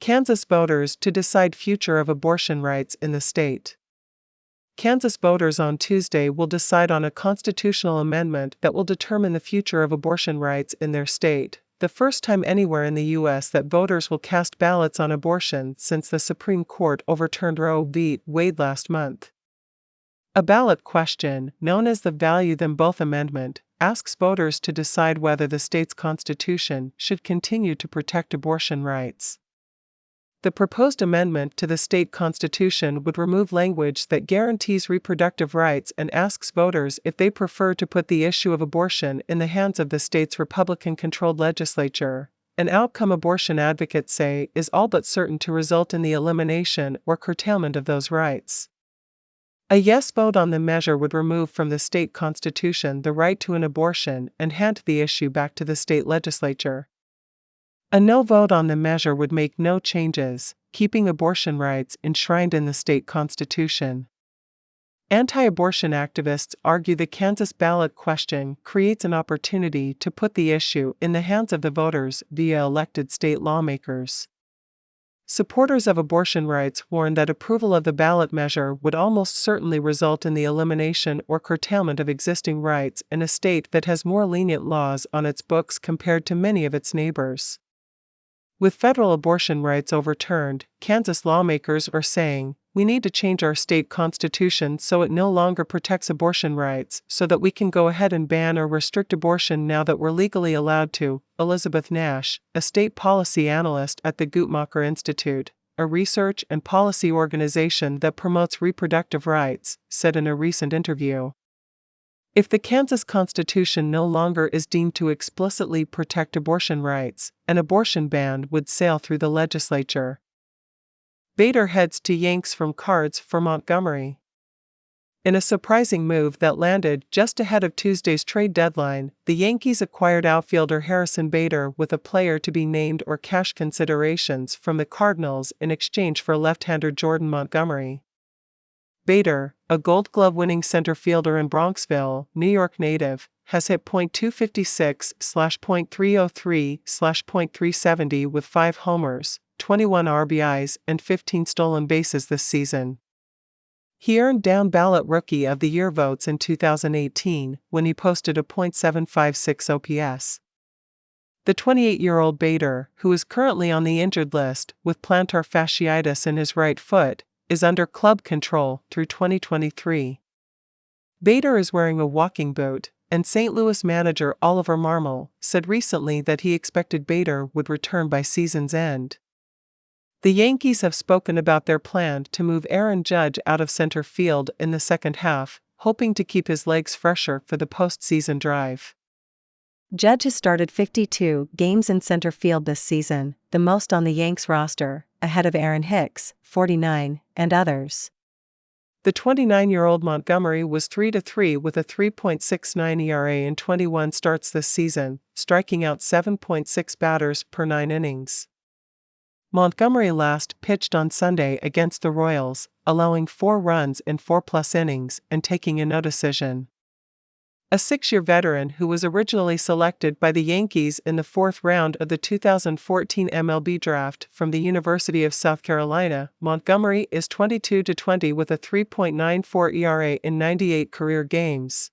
Kansas voters to decide future of abortion rights in the state. Kansas voters on Tuesday will decide on a constitutional amendment that will determine the future of abortion rights in their state, the first time anywhere in the U.S. that voters will cast ballots on abortion since the Supreme Court overturned Roe v. Wade last month. A ballot question, known as the Value Them Both Amendment, asks voters to decide whether the state's constitution should continue to protect abortion rights. The proposed amendment to the state constitution would remove language that guarantees reproductive rights and asks voters if they prefer to put the issue of abortion in the hands of the state's Republican-controlled legislature, an outcome abortion advocates say is all but certain to result in the elimination or curtailment of those rights. A yes vote on the measure would remove from the state constitution the right to an abortion and hand the issue back to the state legislature. A no vote on the measure would make no changes, keeping abortion rights enshrined in the state constitution. Anti-abortion activists argue the Kansas ballot question creates an opportunity to put the issue in the hands of the voters via elected state lawmakers. Supporters of abortion rights warn that approval of the ballot measure would almost certainly result in the elimination or curtailment of existing rights in a state that has more lenient laws on its books compared to many of its neighbors. With federal abortion rights overturned, Kansas lawmakers are saying, "We need to change our state constitution so it no longer protects abortion rights, so that we can go ahead and ban or restrict abortion now that we're legally allowed to." Elizabeth Nash, a state policy analyst at the Guttmacher Institute, a research and policy organization that promotes reproductive rights, said in a recent interview. If the Kansas Constitution no longer is deemed to explicitly protect abortion rights, an abortion ban would sail through the legislature. Bader heads to Yanks from Cards for Montgomery. In a surprising move that landed just ahead of Tuesday's trade deadline, the Yankees acquired outfielder Harrison Bader with a player to be named or cash considerations from the Cardinals in exchange for left-hander Jordan Montgomery. Bader, a Gold Glove-winning center fielder in Bronxville, New York native, has hit .256/.303/.370 with 5 homers, 21 RBIs, and 15 stolen bases this season. He earned down-ballot Rookie of the Year votes in 2018 when he posted a .756 OPS. The 28-year-old Bader, who is currently on the injured list with plantar fasciitis in his right foot, is under club control through 2023. Bader is wearing a walking boot, and St. Louis manager Oliver Marmol said recently that he expected Bader would return by season's end. The Yankees have spoken about their plan to move Aaron Judge out of center field in the second half, hoping to keep his legs fresher for the postseason drive. Judge has started 52 games in center field this season, the most on the Yanks roster, ahead of Aaron Hicks, 49, and others. The 29-year-old Montgomery was 3-3 with a 3.69 ERA in 21 starts this season, striking out 7.6 batters per 9 innings. Montgomery last pitched on Sunday against the Royals, allowing 4 runs in 4+ innings and taking a no decision. A 6-year veteran who was originally selected by the Yankees in the 4th round of the 2014 MLB draft from the University of South Carolina, Montgomery is 22-20 with a 3.94 ERA in 98 career games.